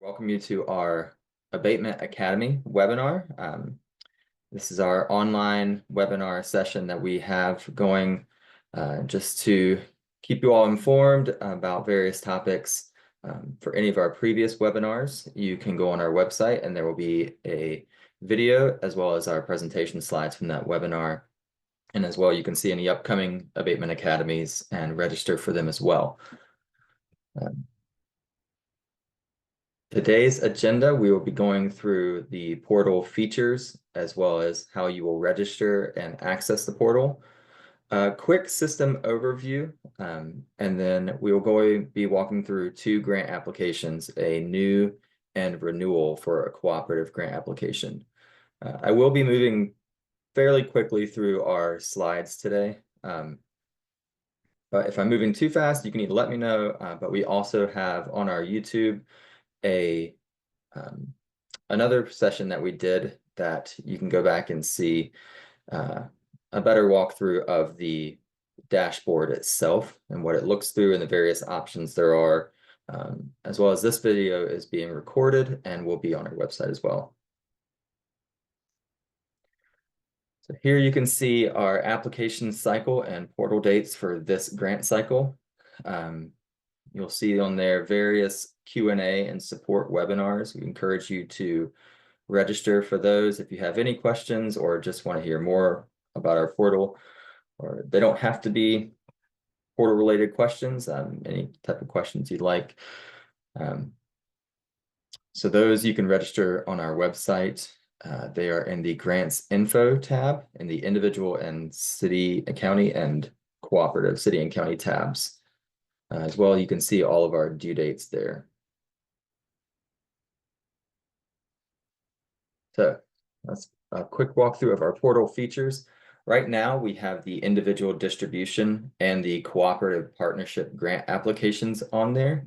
Welcome you to our Abatement Academy webinar. This is our online webinar session that we have going just to keep you all informed about various topics. For any of our previous webinars, you can go on our website and there will be a video as well as our presentation slides from that webinar. And as well, you can see any upcoming Abatement Academies and register for them as well. Today's agenda, we will be going through the portal features as well as how you will register and access the portal. A quick system overview, and then we will be walking through two grant applications, a new and renewal for a cooperative grant application. I will be moving fairly quickly through our slides today. But if I'm moving too fast, you can either let me know, but we also have on our YouTube another session that we did that you can go back and see a better walkthrough of the dashboard itself and what it looks through and the various options there are, as well as this video is being recorded and will be on our website as well. So here you can see our application cycle and portal dates for this grant cycle. You'll see on there various Q&A and support webinars. We encourage you to register for those if you have any questions or just want to hear more about our portal, or they don't have to be portal related questions, any type of questions you'd like. So those you can register on our website. They are in the grants info tab in the individual and city and county and cooperative city and county tabs. As well, you can see all of our due dates there. So that's a quick walkthrough of our portal features. Right now, we have the individual distribution and the cooperative partnership grant applications on there.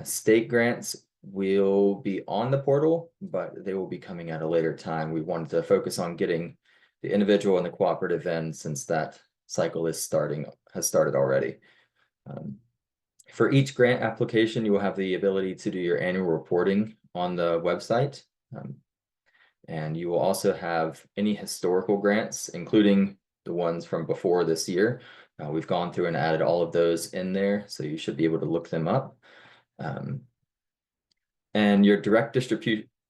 State grants will be on the portal, but they will be coming at a later time. We wanted to focus on getting the individual and the cooperative in since that cycle has started already. For each grant application, you will have the ability to do your annual reporting on the website. And you will also have any historical grants, including the ones from before this year. We've gone through and added all of those in there, so you should be able to look them up. And your direct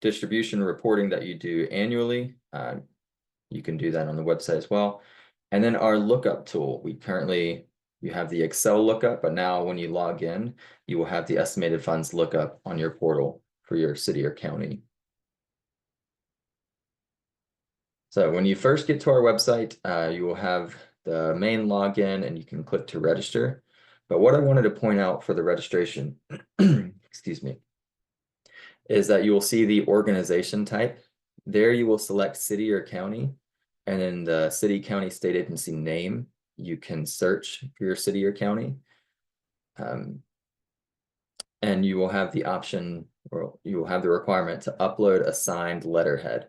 distribution reporting that you do annually, you can do that on the website as well. And then our lookup tool, you have the Excel lookup, but now when you log in, you will have the estimated funds lookup on your portal for your city or county. So when you first get to our website, you will have the main login and you can click to register. But what I wanted to point out for the registration, excuse me, is that you will see the organization type. There you will select city or county, and in the city, county, state agency name, you can search for your city or county. And you will have the option, or you will have the requirement to upload a signed letterhead.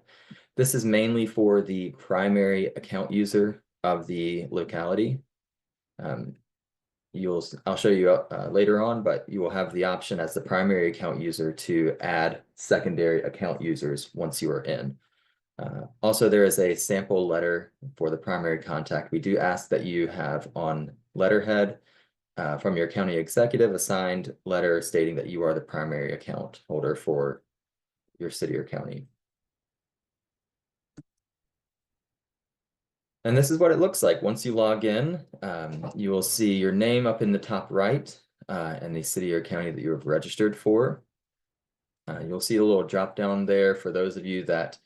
This is mainly for the primary account user of the locality. I'll show you later on, but you will have the option as the primary account user to add secondary account users once you are in. Also, there is a sample letter for the primary contact. We do ask that you have on letterhead from your county executive a signed letter stating that you are the primary account holder for your city or county. And this is what it looks like. Once you log in, you will see your name up in the top right and the city or county that you have registered for. You'll see a little drop down there for those of you that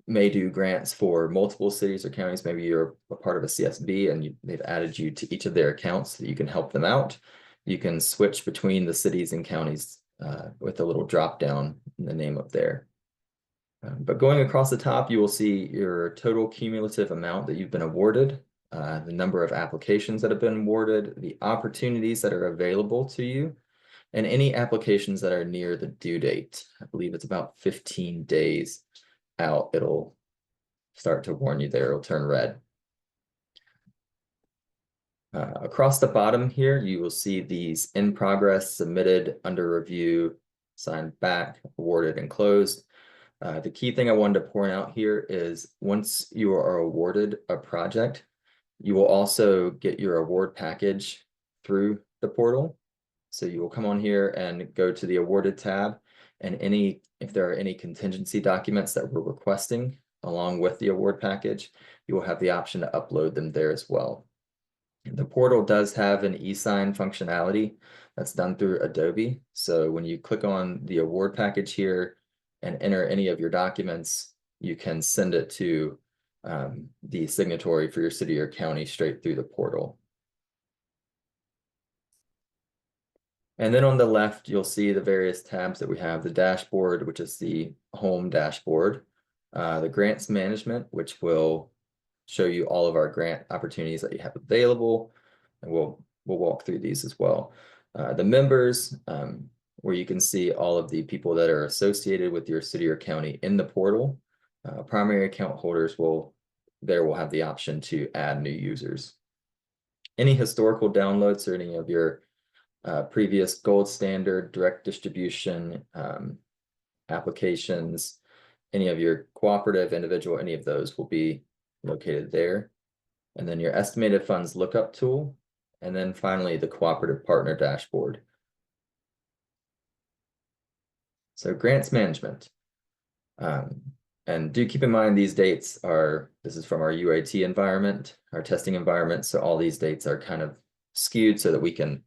may do grants for multiple cities or counties. Maybe you're a part of a CSB and they've added you to each of their accounts so that you can help them out. You can switch between the cities and counties with a little drop down in the name up there. But going across the top, you will see your total cumulative amount that you've been awarded, the number of applications that have been awarded, the opportunities that are available to you, and any applications that are near the due date. I believe it's about 15 days out. It'll start to warn you there. It'll turn red. Across the bottom here, you will see these in progress, submitted, under review, signed back, awarded, and closed. The key thing I wanted to point out here is once you are awarded a project, you will also get your award package through the portal. So you will come on here and go to the awarded tab, and if there are any contingency documents that we're requesting along with the award package, you will have the option to upload them there as well. The portal does have an e-sign functionality that's done through Adobe. So when you click on the award package here and enter any of your documents, you can send it to the signatory for your city or county straight through the portal. And then on the left, you'll see the various tabs that we have: the dashboard, which is the home dashboard, the grants management, which will show you all of our grant opportunities that you have available, and we'll walk through these as well. The members, where you can see all of the people that are associated with your city or county in the portal. Primary account holders will have the option to add new users. Any historical downloads or any of your previous gold standard, direct distribution applications, any of your cooperative, individual, any of those will be located there. And then your estimated funds lookup tool, and then finally the cooperative partner dashboard. So grants management. And do keep in mind these dates this is from our UAT environment, our testing environment. So all these dates are kind of skewed so that we could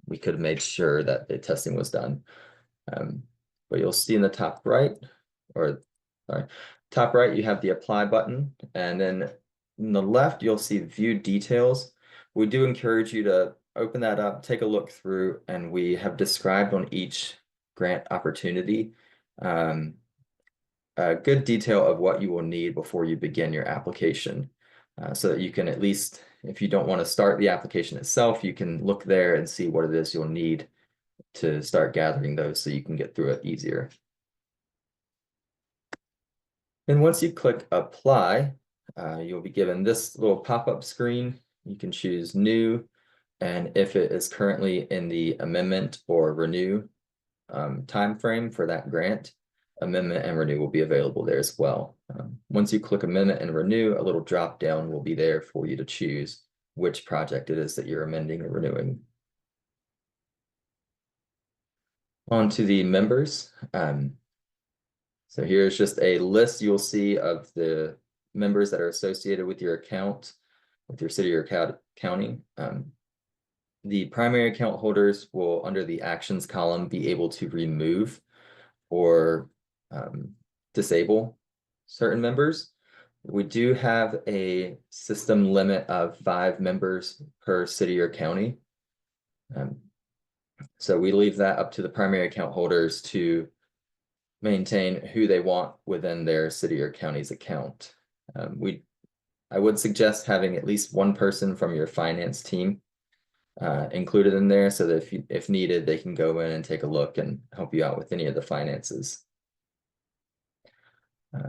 have made sure that the testing was done. But you'll see in the top right, top right, you have the apply button, and then on the left, you'll see view details. We do encourage you to open that up, take a look through, and we have described on each grant opportunity a good detail of what you will need before you begin your application, so that you can at least, if you don't want to start the application itself, you can look there and see what it is you'll need to start gathering those so you can get through it easier. And once you click apply, you'll be given this little pop-up screen. You can choose new, and if it is currently in the amendment or renew time frame for that grant, amendment and renew will be available there as well. Once you click amendment and renew, a little drop down will be there for you to choose which project it is that you're amending or renewing. On to the members. So here's just a list you'll see of the members that are associated with your account, with your city or county. The primary account holders will, under the actions column, be able to remove or disable certain members. We do have a system limit of 5 members per city or county. So we leave that up to the primary account holders to maintain who they want within their city or county's account. I would suggest having at least one person from your finance team included in there, so that if needed, they can go in and take a look and help you out with any of the finances.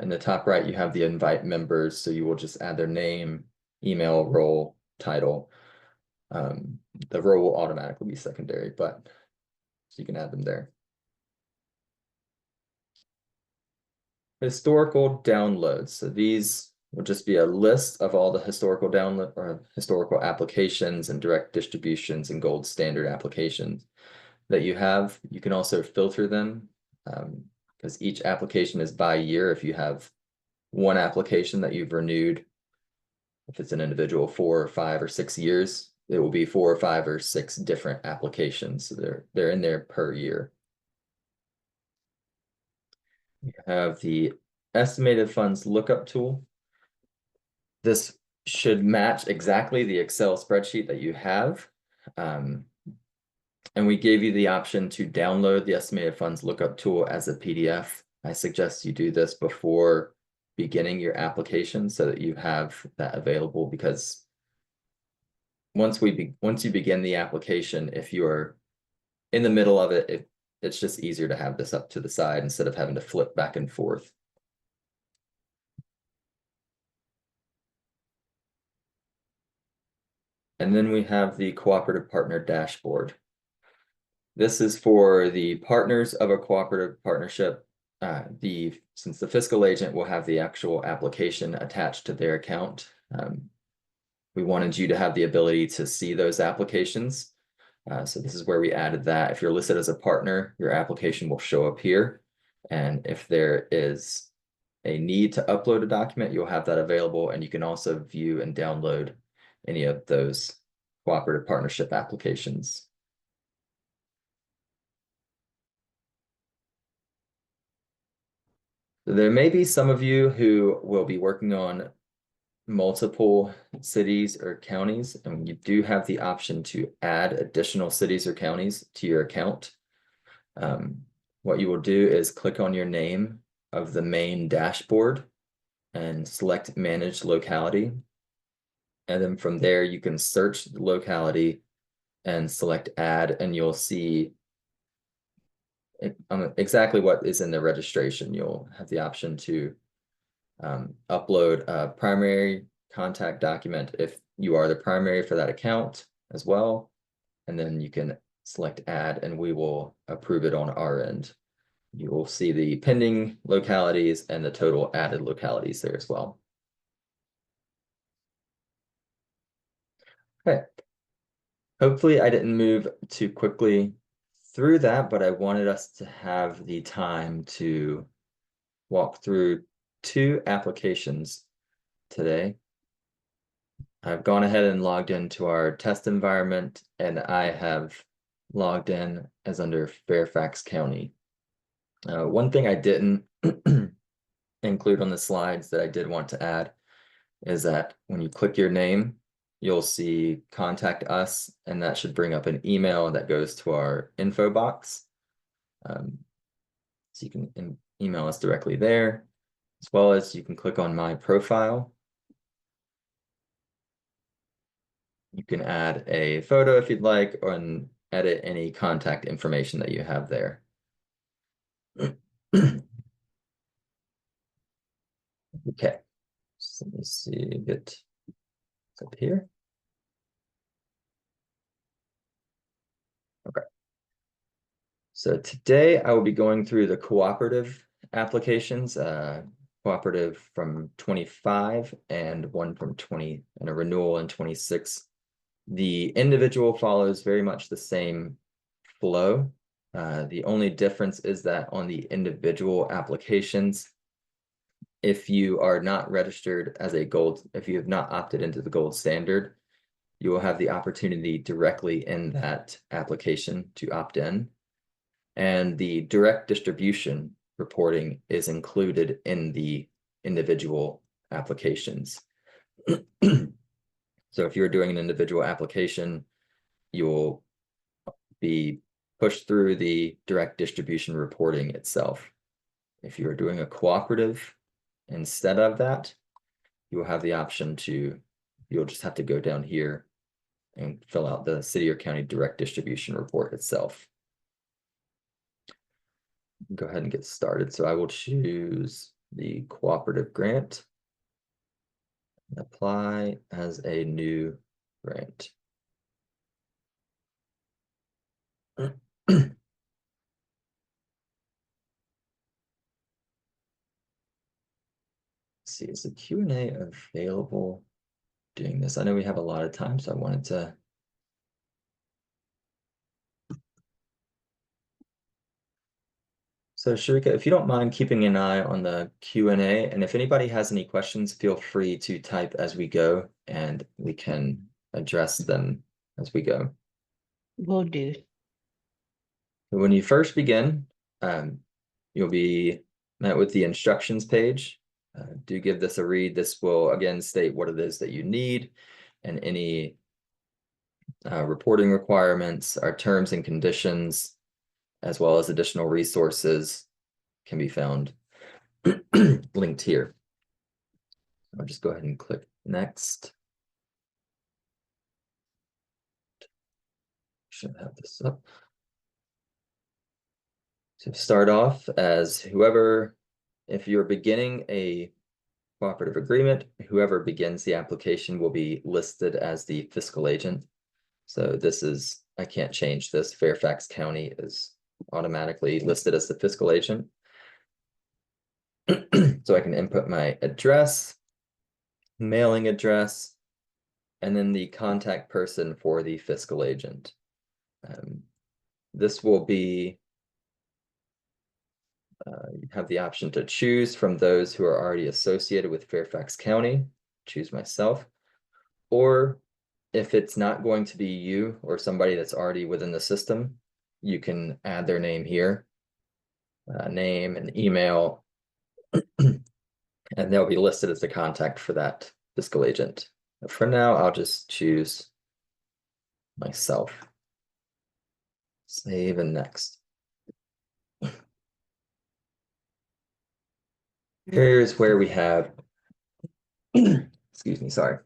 In the top right, you have the invite members, so you will just add their name, email, role, title. The role will automatically be secondary, but so you can add them there. Historical downloads. So these will just be a list of all the historical download or historical applications and direct distributions and gold standard applications that you have. You can also filter them because each application is by year. If you have one application that you've renewed, if it's an individual 4 or 5 or 6 years, it will be 4 or 5 or 6 different applications. So they're in there per year. You have the estimated funds lookup tool. This should match exactly the Excel spreadsheet that you have. And we gave you the option to download the estimated funds lookup tool as a PDF. I suggest you do this before beginning your application so that you have that available, because once you begin the application, if you're in the middle of it, it's just easier to have this up to the side instead of having to flip back and forth. And then we have the cooperative partner dashboard. This is for the partners of a cooperative partnership. Since the fiscal agent will have the actual application attached to their account, we wanted you to have the ability to see those applications. So this is where we added that. If you're listed as a partner, your application will show up here. And if there is a need to upload a document, you'll have that available, and you can also view and download any of those cooperative partnership applications. There may be some of you who will be working on multiple cities or counties, and you do have the option to add additional cities or counties to your account. What you will do is click on your name of the main dashboard and select Manage Locality. And then from there, you can search the locality and select Add, and you'll see exactly what is in the registration. You'll have the option to upload a primary contact document if you are the primary for that account as well. And then you can select Add, and we will approve it on our end. You will see the pending localities and the total added localities there as well. Okay. Hopefully I didn't move too quickly through that, but I wanted us to have the time to walk through 2 applications today. I've gone ahead and logged into our test environment, and I have logged in as under Fairfax County. One thing I didn't include on the slides that I did want to add is that when you click your name, you'll see Contact Us, and that should bring up an email that goes to our info box. So you can email us directly there, as well as you can click on My Profile. You can add a photo if you'd like, or edit any contact information that you have there. Okay, so let me see, get up here. Okay. So today I will be going through the cooperative applications, cooperative from 25 and one from 20, and a renewal in 26. The individual follows very much the same flow. The only difference is that on the individual applications, if you are not registered as a gold, if you have not opted into the gold standard, you will have the opportunity directly in that application to opt in. And the direct distribution reporting is included in the individual applications. So if you're doing an individual application, you'll be pushed through the direct distribution reporting itself. If you're doing a cooperative instead of that, you will have the option to, you'll just have to go down here and fill out the city or county direct distribution report itself. Go ahead and get started. So I will choose the cooperative grant and apply as a new grant. See, is the Q&A available doing this? I know we have a lot of time, so I wanted to. So Sharekka, if you don't mind keeping an eye on the Q&A, and if anybody has any questions, feel free to type as we go, and we can address them as we go. Will do. When you first begin, you'll be met with the instructions page. Do give this a read. This will again state what it is that you need, and any reporting requirements, our terms and conditions, as well as additional resources can be found linked here. I'll just go ahead and click next. Should have this up. To start off, as whoever, if you're beginning a cooperative agreement, whoever begins the application will be listed as the fiscal agent. So this is I can't change this. Fairfax County is automatically listed as the fiscal agent. So I can input my address, mailing address, and then the contact person for the fiscal agent. This will be, you have the option to choose from those who are already associated with Fairfax County, choose myself, or if it's not going to be you or somebody that's already within the system, you can add their name here, name and email, and they'll be listed as the contact for that fiscal agent. But for now, I'll just choose myself. Save and next. Here's where we have, excuse me, sorry.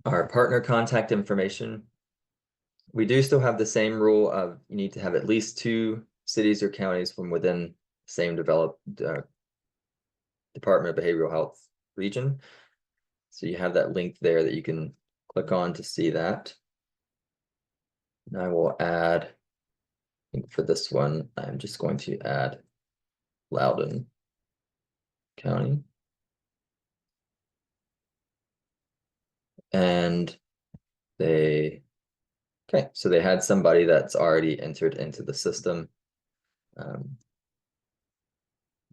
Our partner contact information. We do still have the same rule of you need to have at least 2 cities or counties from within the same developed Department of Behavioral Health region. So you have that link there that you can click on to see that. And I will add, I think for this one, I'm just going to add Loudoun County. And okay, so they had somebody that's already entered into the system.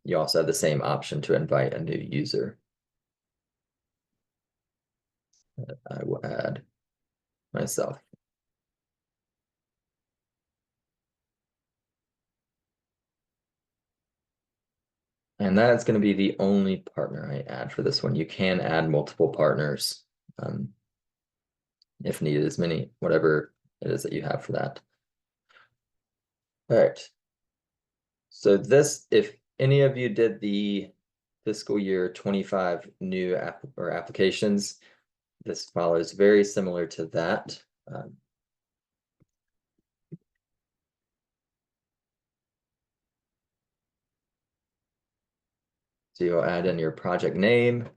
You also have the same option to invite a new user. I will add myself. And that's going to be the only partner I add for this one. You can add multiple partners if needed, as many, whatever it is that you have for that. All right. So this, if any of you did the fiscal year 25 new applications, this follows very similar to that. So you'll add in your project name,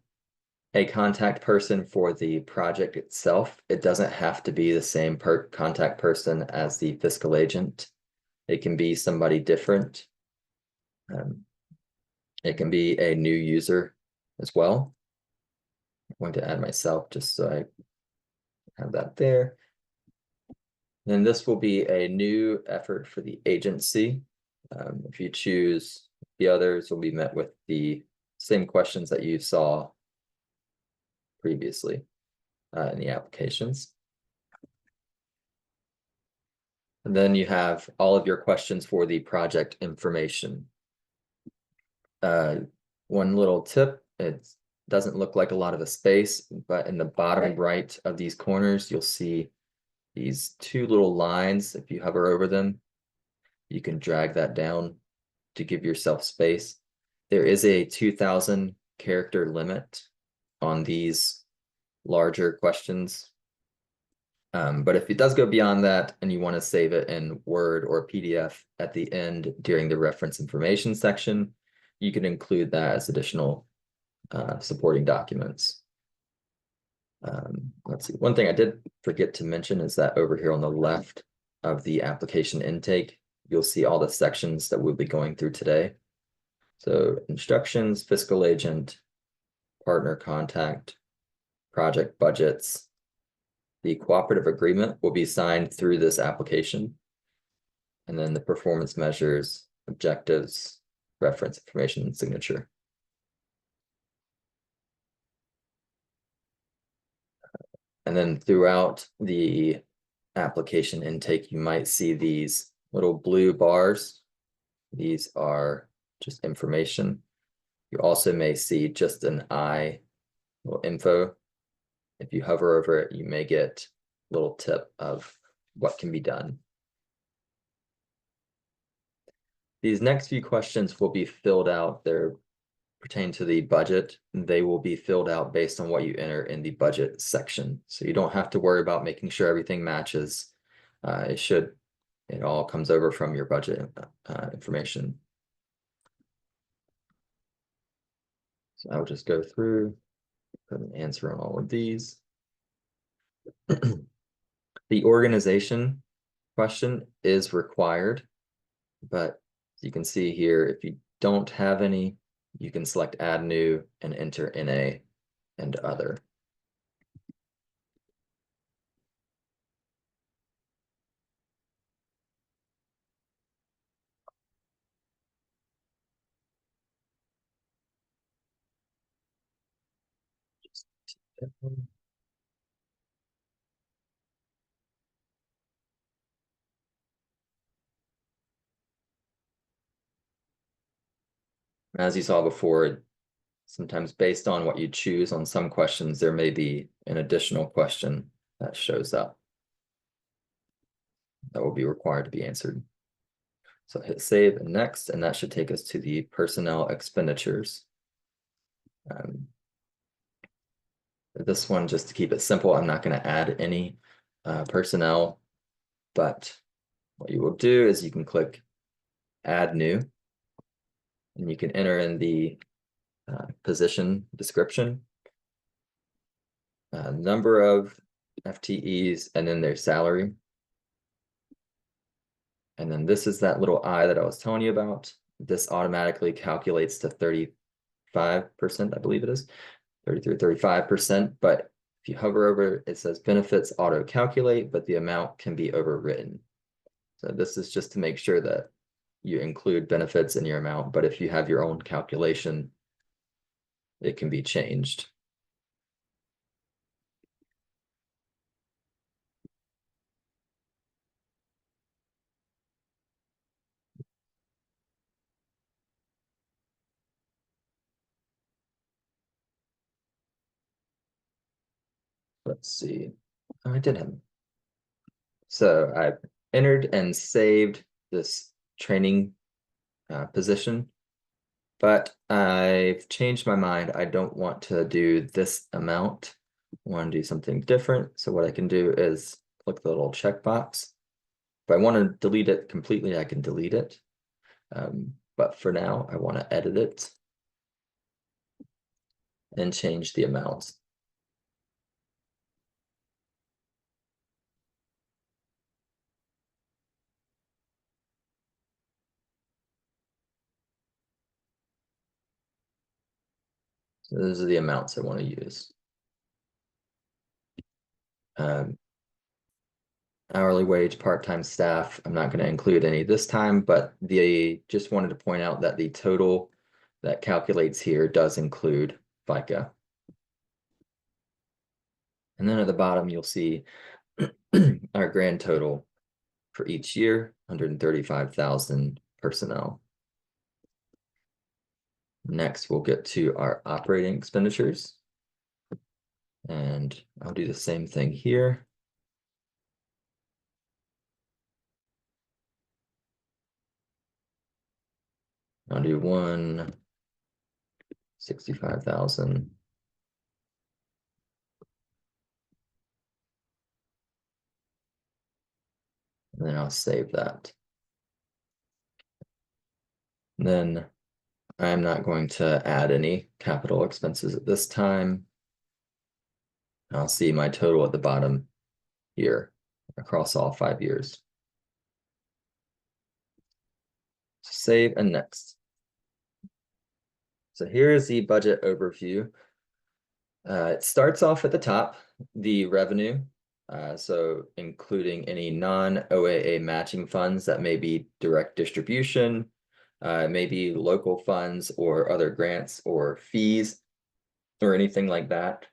a contact person for the project itself. It doesn't have to be the same contact person as the fiscal agent. It can be somebody different. It can be a new user as well. I'm going to add myself just so I have that there. Then this will be a new effort for the agency. If you choose, the others will be met with the same questions that you saw previously in the applications. And then you have all of your questions for the project information. One little tip, it doesn't look like a lot of a space, but in the bottom right of these corners, you'll see these 2 little lines. If you hover over them, you can drag that down to give yourself space. There is a 2,000 character limit on these larger questions. But if it does go beyond that and you want to save it in Word or PDF at the end during the reference information section, you can include that as additional supporting documents. Let's see, one thing I did forget to mention is that over here on the left of the application intake, you'll see all the sections that we'll be going through today. So instructions, fiscal agent, partner contact, project budgets. The cooperative agreement will be signed through this application. And then the performance measures, objectives, reference information, and signature. And then throughout the application intake, you might see these little blue bars. These are just information. You also may see just an I, little info. If you hover over it, you may get a little tip of what can be done. These next few questions will be filled out. They're pertain to the budget. They will be filled out based on what you enter in the budget section. So you don't have to worry about making sure everything matches. It all comes over from your budget information. So I'll just go through, put an answer on all of these. The organization question is required, but you can see here, if you don't have any, you can select add new and enter NA and other. As you saw before, sometimes based on what you choose on some questions, there may be an additional question that shows up that will be required to be answered. So hit save and next, and that should take us to the personnel expenditures. This one, just to keep it simple, I'm not going to add any personnel, but what you will do is you can click add new, and you can enter in the position description, number of FTEs, and then their salary. And then this is that little I that I was telling you about. This automatically calculates to 35%, I believe it is, 33 or 35%. But if you hover over, it says benefits auto calculate, but the amount can be overwritten. So this is just to make sure that you include benefits in your amount, but if you have your own calculation, it can be changed. Let's see. Oh, I did have. So I entered and saved this training position, but I've changed my mind. I don't want to do this amount. I want to do something different. So what I can do is click the little checkbox. If I want to delete it completely, I can delete it. But for now, I want to edit it and change the amount. So those are the amounts I want to use. Hourly wage, part-time staff, I'm not going to include any this time, but just wanted to point out that the total that calculates here does include FICA. And then at the bottom, you'll see our grand total for each year, 135,000 personnel. Next, we'll get to our operating expenditures. And I'll do the same thing here. I'll do 165,000. And then I'll save that. And then I'm not going to add any capital expenses at this time. I'll see my total at the bottom here across all 5 years. Save and next. So here is the budget overview. It starts off at the top, the revenue. So including any non-OAA matching funds that may be direct distribution, maybe local funds or other grants or fees or anything like that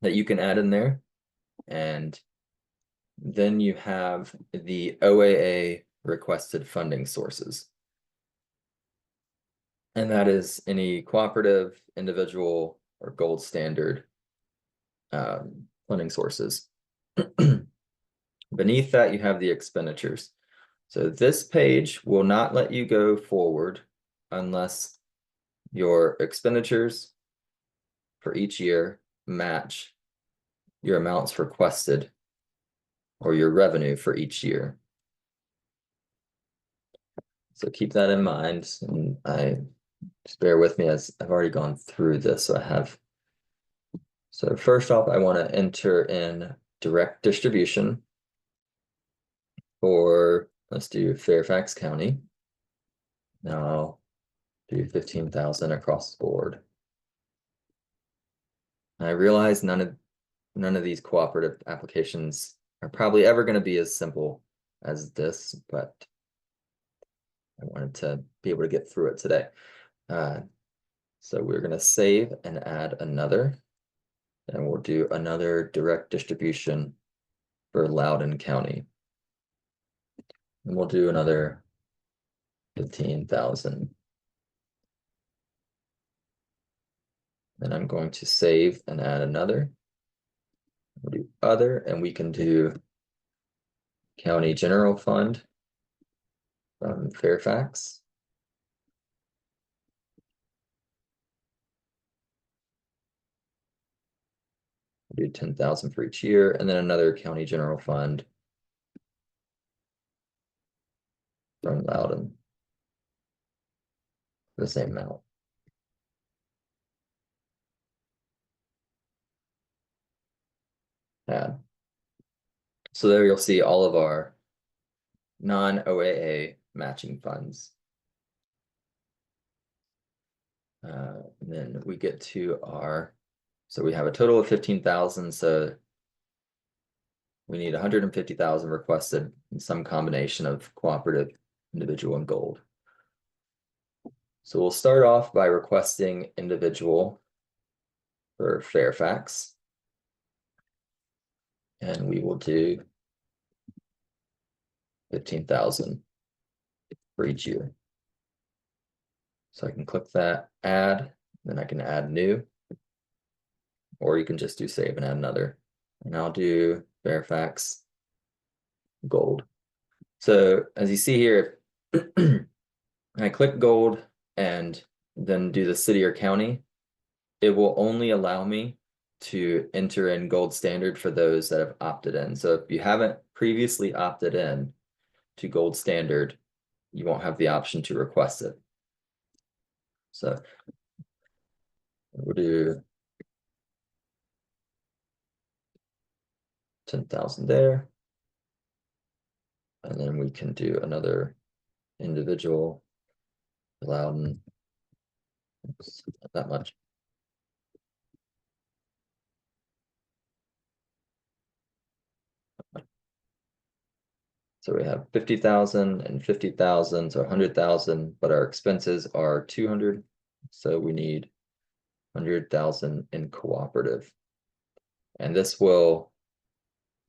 you can add in there. And then you have the OAA requested funding sources. And that is any cooperative, individual, or gold standard funding sources. Beneath that, you have the expenditures. So this page will not let you go forward unless your expenditures for each year match your amounts requested or your revenue for each year. So keep that in mind, and just bear with me as I've already gone through this. So first off, I want to enter in direct distribution. For, let's do Fairfax County. Now I'll do 15,000 across the board. I realize none of these cooperative applications are probably ever going to be as simple as this, but I wanted to be able to get through it today. So we're going to save and add another, and we'll do another direct distribution for Loudoun County. And we'll do another 15,000. Then I'm going to save and add another. We'll do other, and we can do County General Fund from Fairfax. We'll do 10,000 for each year, and then another County General Fund from Loudoun. The same amount. Add. So there you'll see all of our non-OAA matching funds. And then we get to our, so we have a total of 15,000, so we need 150,000 requested in some combination of cooperative, individual, and gold. So we'll start off by requesting individual for Fairfax. And we will do 15,000 for each year. So I can click that, add, then I can add new, or you can just do save and add another. And I'll do Fairfax gold. So as you see here, I click gold and then do the city or county, it will only allow me to enter in gold standard for those that have opted in. So if you haven't previously opted in to gold standard, you won't have the option to request it. So we'll do 10,000 there. And then we can do another individual Loudoun. Oops, not that much. So we have 50,000 and 50,000, so 100,000, but our expenses are 200. So we need 100,000 in cooperative. And this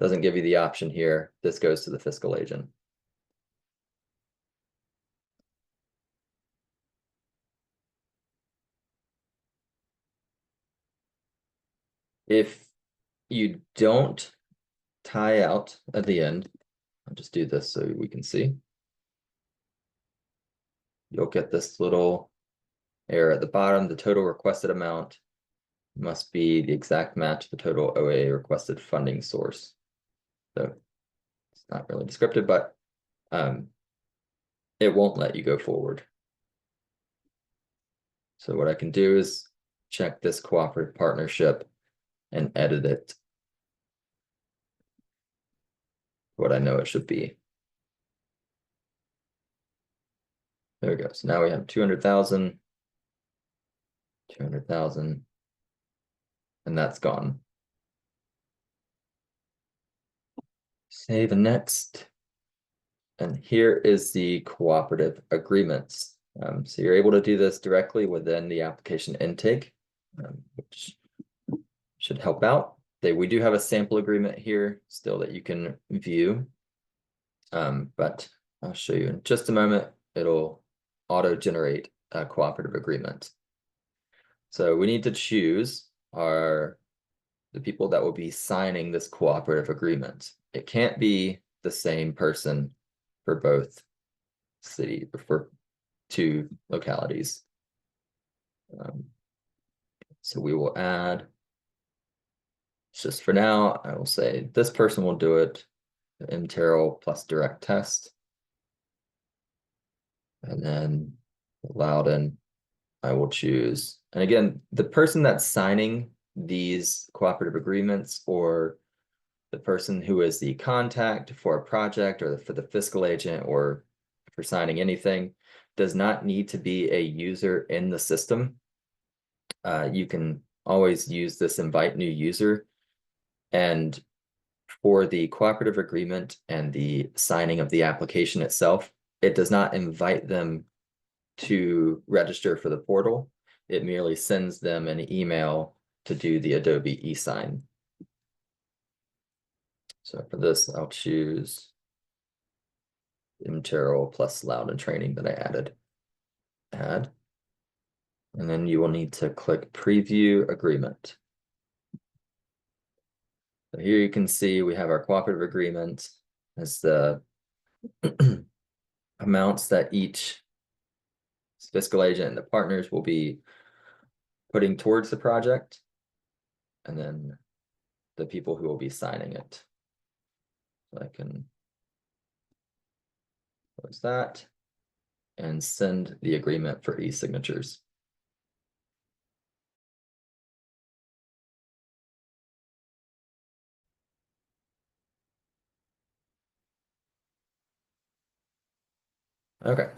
doesn't give you the option here. This goes to the fiscal agent. If you don't tie out at the end, I'll just do this so we can see. You'll get this little error at the bottom. The total requested amount must be the exact match the total OAA requested funding source. So it's not really descriptive, but it won't let you go forward. So what I can do is check this cooperative partnership and edit it what I know it should be. There we go. So now we have 200,000, 200,000, and that's gone. Save and next. And here is the cooperative agreements. So you're able to do this directly within the application intake, which should help out. We do have a sample agreement here still that you can view, but I'll show you in just a moment. It'll auto-generate a cooperative agreement. So we need to choose the people that will be signing this cooperative agreement. It can't be the same person for both for two localities. So we will add, just for now, I will say this person will do it, Matt Terrill plus direct test. And then Loudoun, I will choose. And again, the person that's signing these cooperative agreements or the person who is the contact for a project or for the fiscal agent or for signing anything does not need to be a user in the system. You can always use this invite new user. And for the cooperative agreement and the signing of the application itself, it does not invite them to register for the portal. It merely sends them an email to do the Adobe e-sign. So for this, I'll choose Matt Terrill plus loud and training that I added. Add. And then you will need to click preview agreement. So here you can see we have our cooperative agreement as the amounts that each fiscal agent and the partners will be putting towards the project, and then the people who will be signing it. So I can close that and send the agreement for e-signatures. Okay,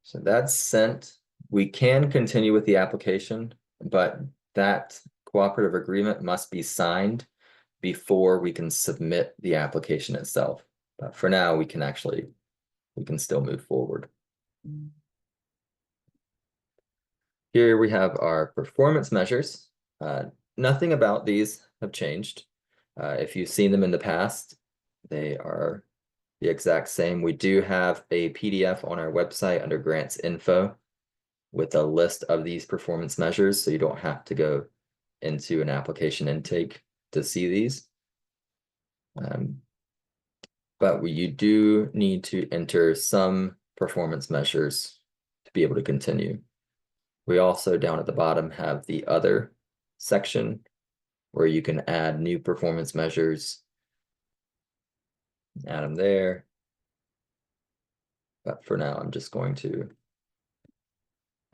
so that's sent. We can continue with the application, but that cooperative agreement must be signed before we can submit the application itself. But for now, we can still move forward. Here we have our performance measures. Nothing about these have changed. If you've seen them in the past, they are the exact same. We do have a PDF on our website under grants info with a list of these performance measures, so you don't have to go into an application intake to see these. But you do need to enter some performance measures to be able to continue. We also down at the bottom have the other section where you can add new performance measures. Add them there. But for now, I'm just going to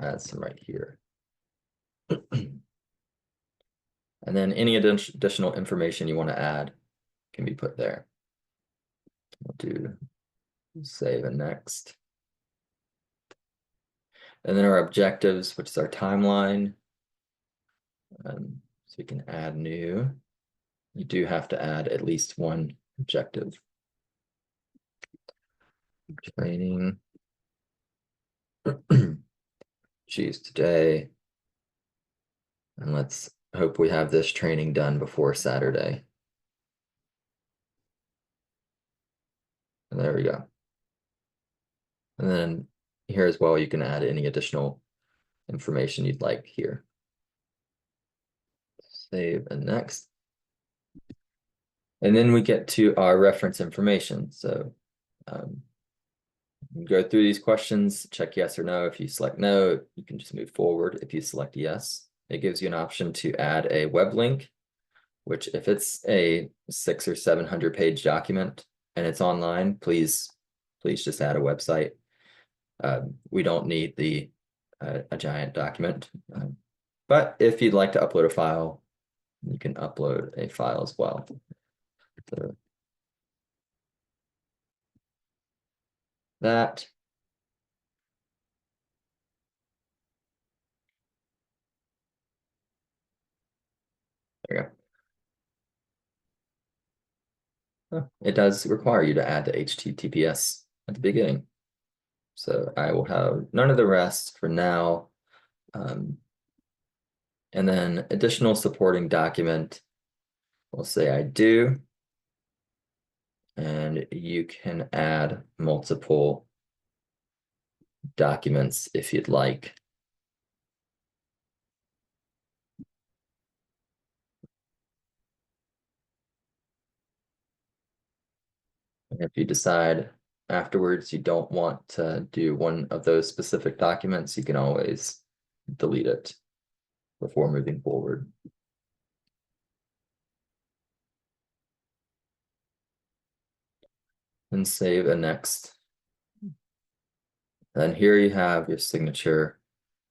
add some right here. And then any additional information you want to add can be put there. We'll do save and next. And then our objectives, which is our timeline. So we can add new. You do have to add at least one objective. Training. Choose today. And let's hope we have this training done before Saturday. And there we go. And then here as well, you can add any additional information you'd like here. Save and next. And then we get to our reference information. So go through these questions, check yes or no. If you select no, you can just move forward. If you select yes, it gives you an option to add a web link, which if it's a 600 or 700 page document and it's online, please just add a website. We don't need a giant document. But if you'd like to upload a file, you can upload a file as well. So that. There you go. It does require you to add the HTTPS at the beginning. So I will have none of the rest for now. And then additional supporting document, we'll say I do. And you can add multiple documents if you'd like. And if you decide afterwards you don't want to do one of those specific documents, you can always delete it before moving forward. And save and next. And here you have your signature.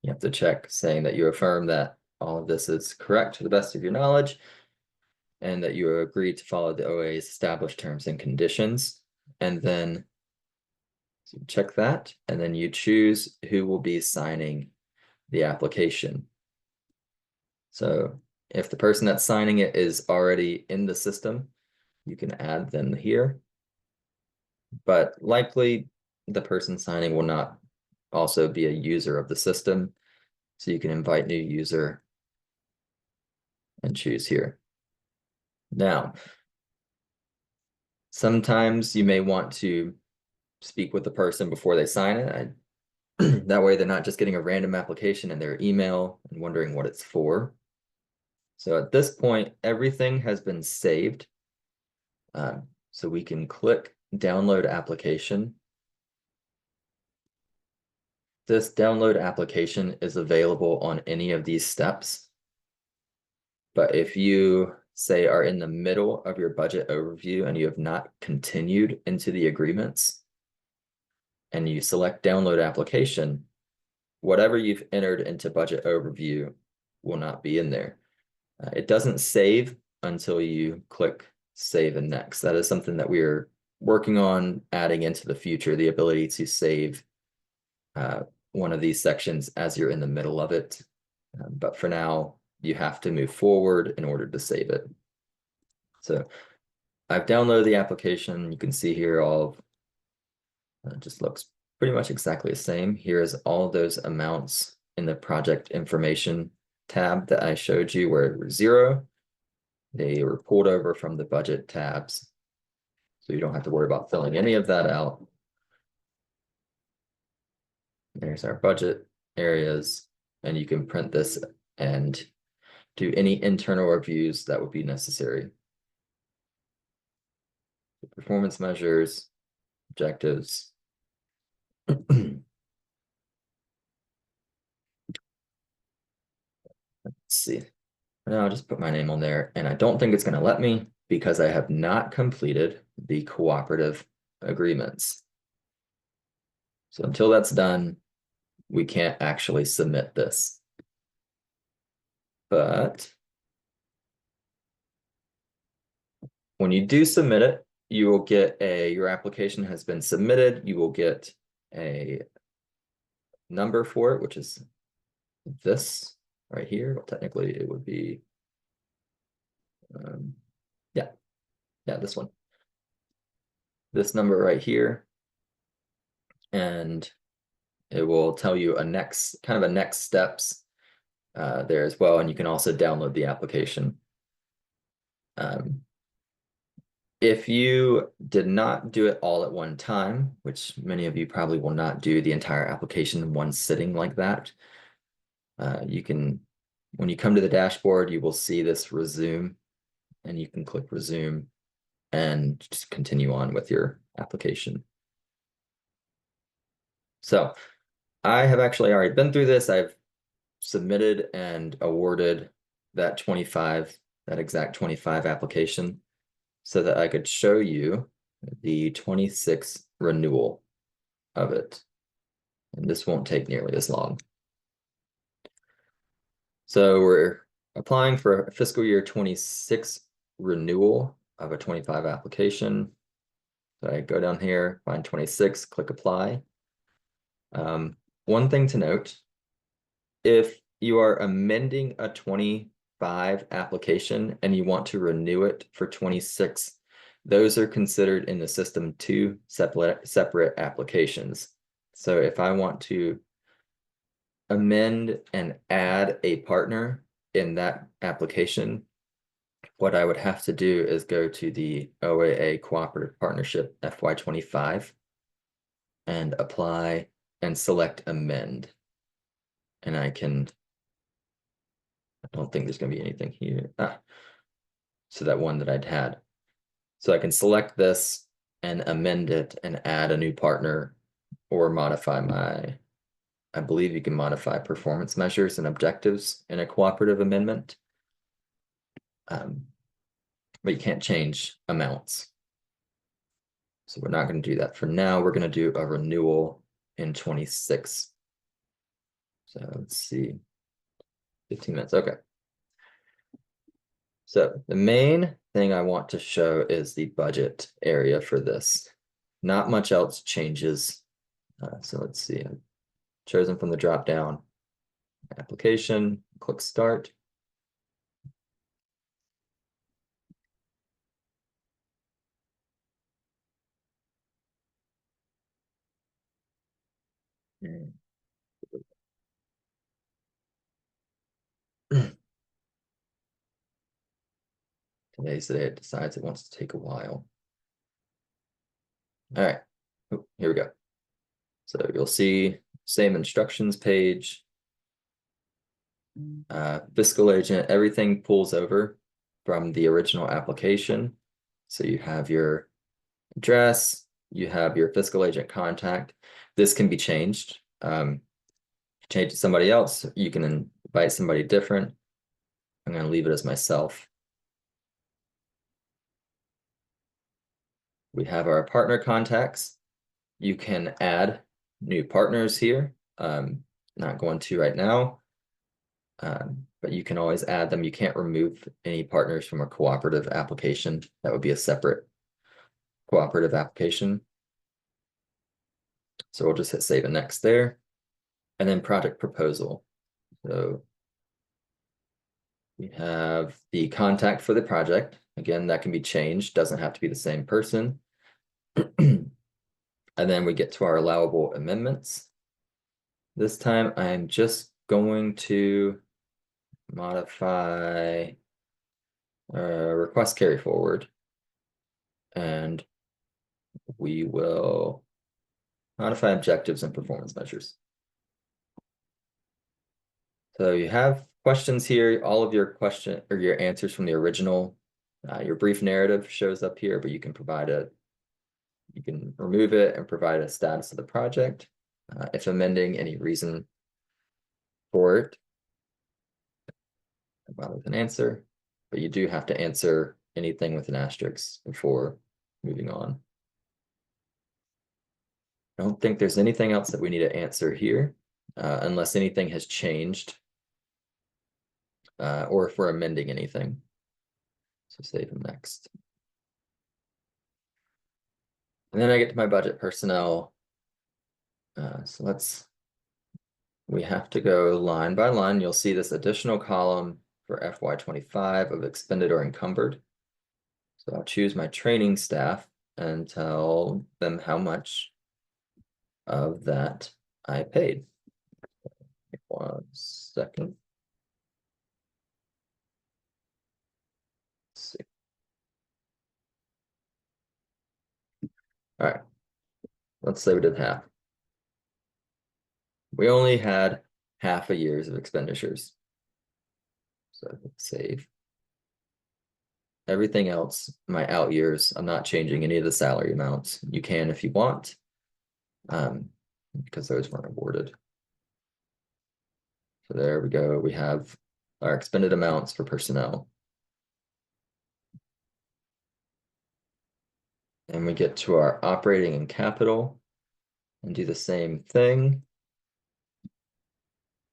You have to check saying that you affirm that all of this is correct to the best of your knowledge. and that you agree to follow the OAA's established terms and conditions. And then so check that, and then you choose who will be signing the application. So if the person that's signing it is already in the system, you can add them here. But likely the person signing will not also be a user of the system. So you can invite new user and choose here. Now, sometimes you may want to speak with the person before they sign it. That way they're not just getting a random application in their email and wondering what it's for. So at this point, everything has been saved. So we can click download application. This download application is available on any of these steps. But if you say are in the middle of your budget overview and you have not continued into the agreements and you select download application, whatever you've entered into budget overview will not be in there. It doesn't save until you click save and next. That is something that we're working on adding into the future, the ability to save one of these sections as you're in the middle of it. But for now, you have to move forward in order to save it. So I've downloaded the application. You can see here all of, it just looks pretty much exactly the same. Here's all those amounts in the project information tab that I showed you where it was 0. They were pulled over from the budget tabs. So you don't have to worry about filling any of that out. There's our budget areas, and you can print this and do any internal reviews that would be necessary. Performance measures, objectives. Let's see. Now I'll just put my name on there, and I don't think it's going to let me because I have not completed the cooperative agreements. So until that's done, we can't actually submit this. But when you do submit it, you will get your application has been submitted. You will get a number for it, which is this right here. Well, technically, it would be, yeah, this one. This number right here. And it will tell you kind of a next steps there as well. And you can also download the application. If you did not do it all at one time, which many of you probably will not do the entire application in one sitting like that, when you come to the dashboard, you will see this resume, and you can click resume and just continue on with your application. So I have actually already been through this. I've submitted and awarded that exact 25 application so that I could show you the 26 renewal of it. And this won't take nearly as long. So we're applying for a fiscal year 26 renewal of a 25 application. So I go down here, find 26, click apply. One thing to note, if you are amending a 25 application and you want to renew it for 26, those are considered in the system 2 separate applications. So if I want to amend and add a partner in that application, what I would have to do is go to the OAA Cooperative Partnership FY25 and apply and select amend. And I don't think there's going to be anything here. So that one that I'd had. So I can select this and amend it and add a new partner or modify I believe you can modify performance measures and objectives in a cooperative amendment. But you can't change amounts. So we're not going to do that for now. We're going to do a renewal in 26. So let's see, 15 minutes. Okay. So the main thing I want to show is the budget area for this. Not much else changes. So let's see, I've chosen from the drop down application, click start. Today's the day it decides it wants to take a while. All right, here we go. So you'll see same instructions page. Fiscal agent, everything pulls over from the original application. So you have your address, you have your fiscal agent contact. This can be changed. Change to somebody else, you can invite somebody different. I'm going to leave it as myself. We have our partner contacts. You can add new partners here. Not going to right now, but you can always add them. You can't remove any partners from a cooperative application. That would be a separate cooperative application. So we'll just hit save and next there. And then project proposal. So we have the contact for the project. Again, that can be changed, doesn't have to be the same person. And then we get to our allowable amendments. This time I'm just going to modify request carry forward. And we will modify objectives and performance measures. So you have questions here, all of your question or your answers from the original, your brief narrative shows up here, but you can provide you can remove it and provide a status of the project. If amending, any reason for it, with an answer, but you do have to answer anything with an asterisk before moving on. I don't think there's anything else that we need to answer here, unless anything has changed, or if we're amending anything. So save and next. And then I get to my budget personnel. So we have to go line by line. You'll see this additional column for FY25 of expended or encumbered. So I'll choose my training staff and tell them how much of that I paid. 1 second. Let's see. All right, let's say we did half. We only had half a year's of expenditures. So save. Everything else, my out years, I'm not changing any of the salary amounts. You can if you want, because those weren't awarded. So there we go. We have our expended amounts for personnel. And we get to our operating and capital and do the same thing.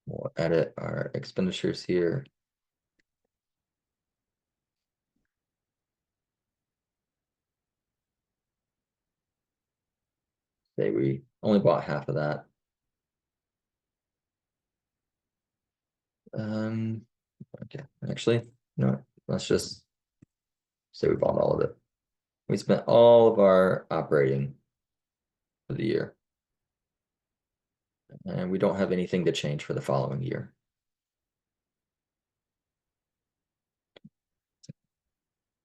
We'll edit our expenditures here. Say we only bought half of that. Okay, actually, no, let's just say we bought all of it. We spent all of our operating for the year. And we don't have anything to change for the following year.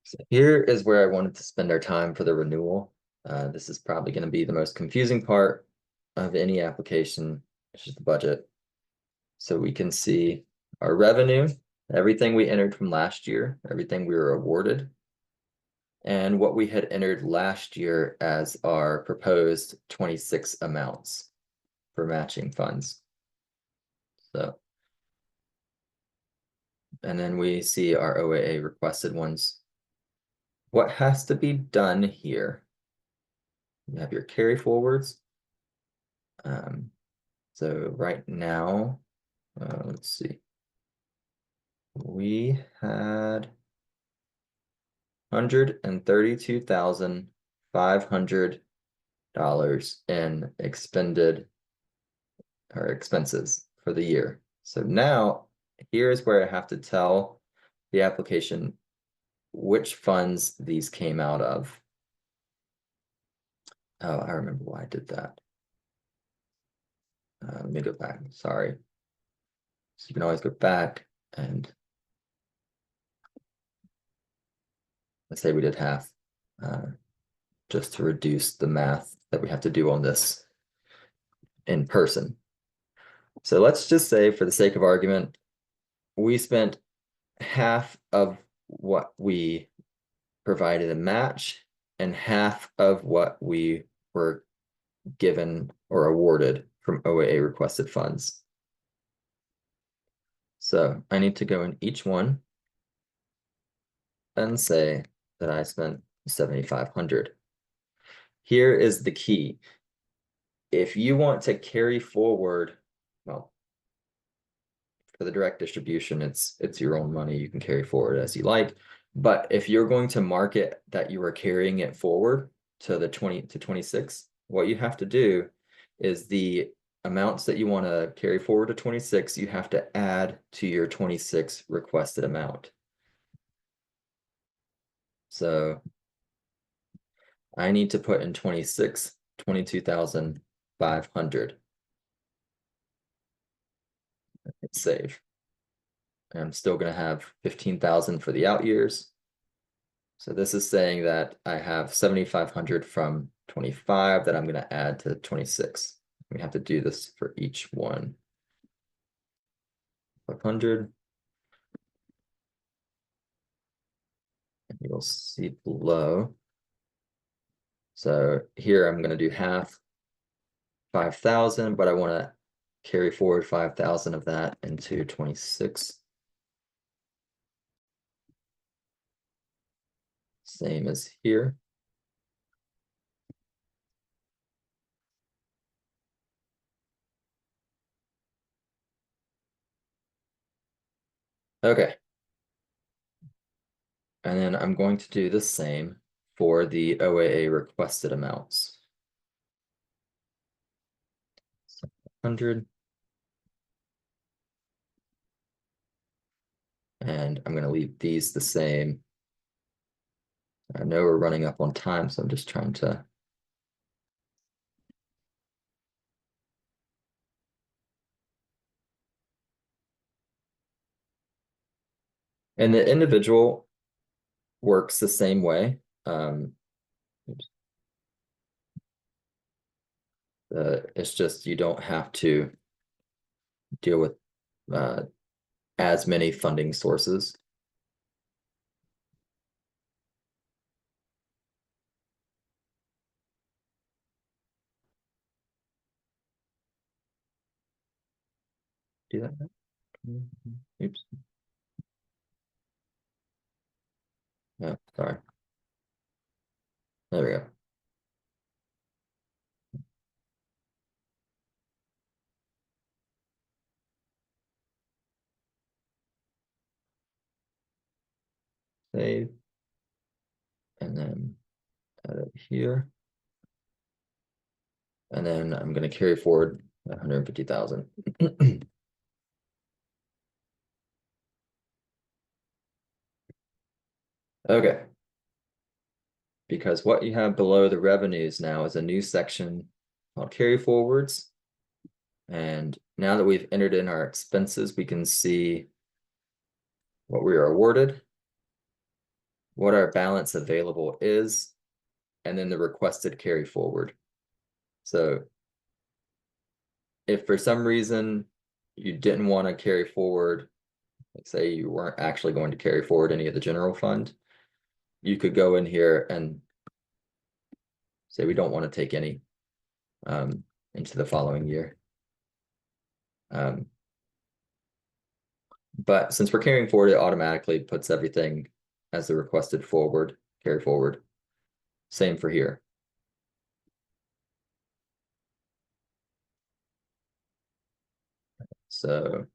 So here is where I wanted to spend our time for the renewal. This is probably going to be the most confusing part of any application, which is the budget. So we can see our revenue, everything we entered from last year, everything we were awarded, and what we had entered last year as our proposed 26 amounts for matching funds. So, and then we see our OAA requested ones. What has to be done here? You have your carry forwards. So right now, let's see. We had $132,500 in expended or expenses for the year. So now here's where I have to tell the application which funds these came out of. Oh, I remember why I did that. Let me go back, sorry. So you can always go back and let's say we did half, just to reduce the math that we have to do on this in person. So let's just say, for the sake of argument, we spent half of what we provided a match and half of what we were given or awarded from OAA requested funds. So I need to go in each one and say that I spent 7,500. Here is the key. If you want to carry forward, well, for the direct distribution, it's your own money. You can carry forward as you like. But if you're going to mark it that you are carrying it forward to the 20 to 26, what you have to do is the amounts that you want to carry forward to 26, you have to add to your 26 requested amount. So I need to put in 26, 22,500. Hit save. And I'm still going to have 15,000 for the out years. So this is saying that I have 7,500 from 25 that I'm going to add to 26. We have to do this for each one. 500. And you'll see below. So here I'm going to do half 5,000, but I want to carry forward 5,000 of that into 26. Same as here. Okay. And then I'm going to do the same for the OAA requested amounts. 100. And I'm going to leave these the same. I know we're running up on time, so I'm just trying to. And the individual works the same way. It's just you don't have to deal with as many funding sources. Do that. Oops. No, sorry. There we go. Save. And then add it here. And then I'm going to carry forward 150,000. Okay. Because what you have below the revenues now is a new section called carry forwards. And now that we've entered in our expenses, we can see what we are awarded, what our balance available is, and then the requested carry forward. So if for some reason you didn't want to carry forward, like say you weren't actually going to carry forward any of the general fund, you could go in here and say we don't want to take any into the following year. But since we're carrying forward, it automatically puts everything as the requested forward, carry forward. Same for here. So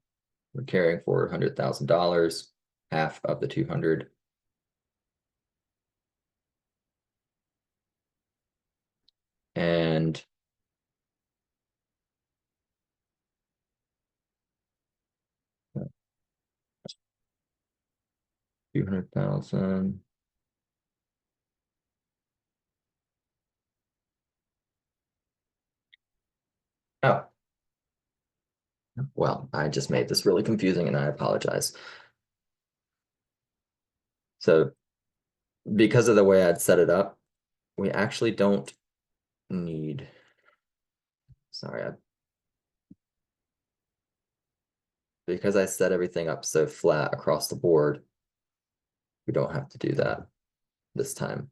we're carrying forward $100,000, half of the 200. And $200,000. Oh. Well, I just made this really confusing and I apologize. So because of the way I'd set it up, we actually don't need, sorry, because I set everything up so flat across the board, we don't have to do that this time.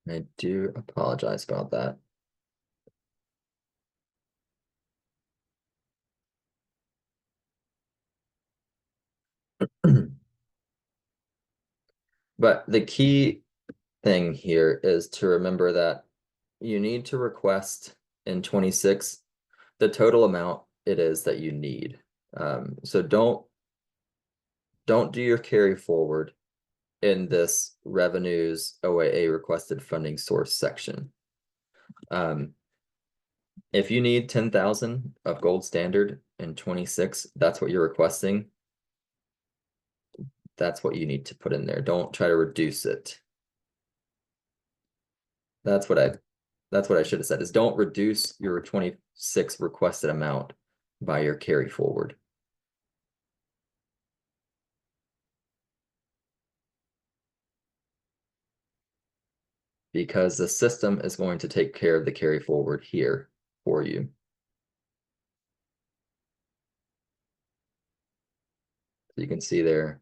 I do apologize about that. But the key thing here is to remember that you need to request in 26 the total amount it is that you need. So don't do your carry forward in this revenues OAA requested funding source section. If you need 10,000 of gold standard in 26, that's what you're requesting. That's what you need to put in there. Don't try to reduce it. That's what I should have said, is don't reduce your 26 requested amount by your carry forward. Because the system is going to take care of the carry forward here for you. So you can see there,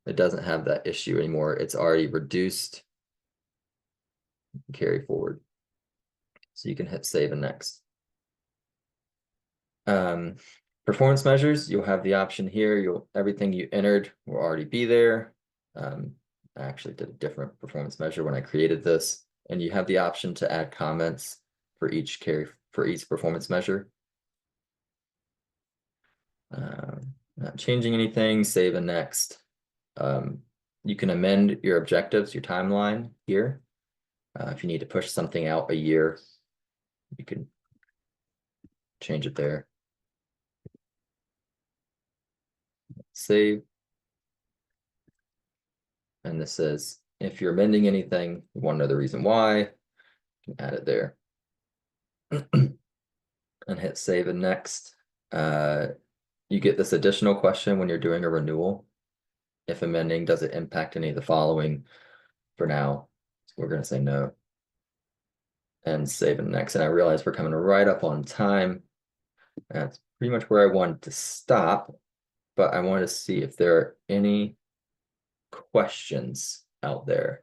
it doesn't have that issue anymore. It's already reduced carry forward. So you can hit save and next. Performance measures, you'll have the option here. Everything you entered will already be there. I actually did a different performance measure when I created this, and you have the option to add comments for each performance measure. Not changing anything, save and next. You can amend your objectives, your timeline here. If you need to push something out a year, you can change it there. Save. And this says, if you're amending anything, you want to know the reason why, you can add it there. And hit save and next. You get this additional question when you're doing a renewal. If amending, does it impact any of the following? For now, we're going to say no. And save and next. And I realize we're coming right up on time. That's pretty much where I wanted to stop, but I wanted to see if there are any questions out there.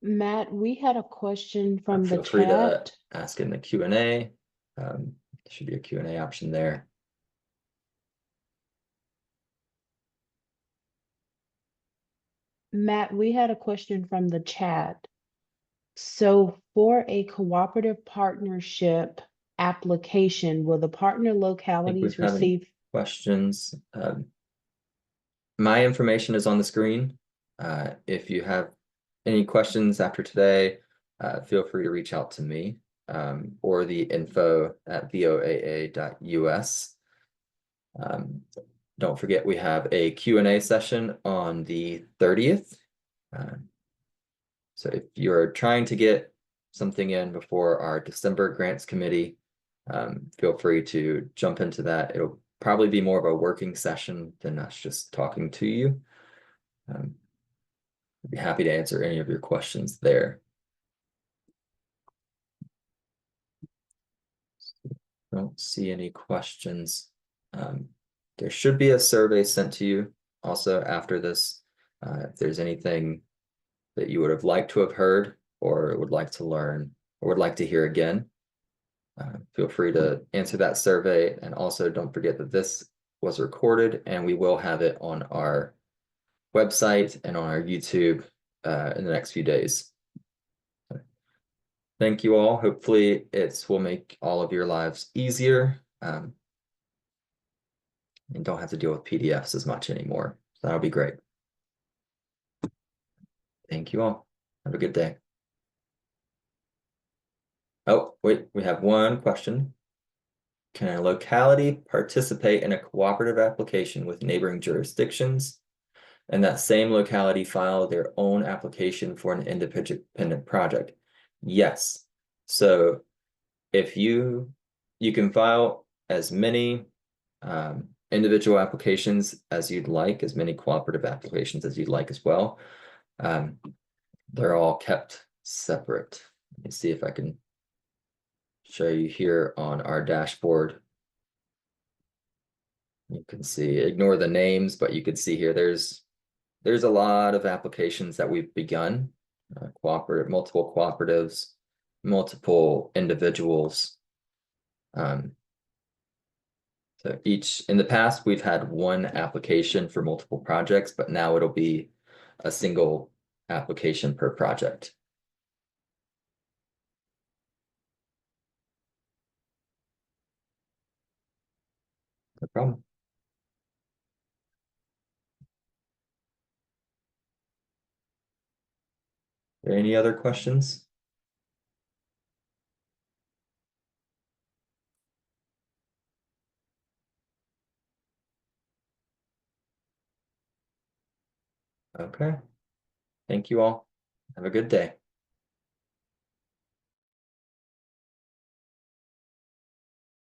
Matt, we had a question from the Feel free to chat. ask in the Q&A. There should be a Q&A option there. Matt, we had a question from the chat. So for a cooperative partnership application, will the partner localities receive questions? My information is on the screen. If you have any questions after today, feel free to reach out to me or the info@voaa.us. Don't forget, we have a Q&A session on the 30th. So if you're trying to get something in before our December grants committee, feel free to jump into that. It'll probably be more of a working session than us just talking to you. I'd be happy to answer any of your questions there. Don't see any questions. There should be a survey sent to you also after this. If there's anything that you would have liked to have heard or would like to learn or would like to hear again, feel free to answer that survey. And also don't forget that this was recorded and we will have it on our website and on our YouTube in the next few days. Thank you all. Hopefully it will make all of your lives easier. and don't have to deal with PDFs as much anymore. So that'll be great. Thank you all. Have a good day. Oh, wait, we have one question. Can a locality participate in a cooperative application with neighboring jurisdictions? And that same locality file their own application for an independent project? Yes. So if you can file as many individual applications as you'd like, as many cooperative applications as you'd like as well. They're all kept separate. Let me see if I can show you here on our dashboard. You can see, ignore the names, but you can see here there's a lot of applications that we've begun. Multiple cooperatives, multiple individuals. So in the past, we've had one application for multiple projects, but now it'll be a single application per project. No problem. Are there any other questions? Okay. Thank you all. Have a good day.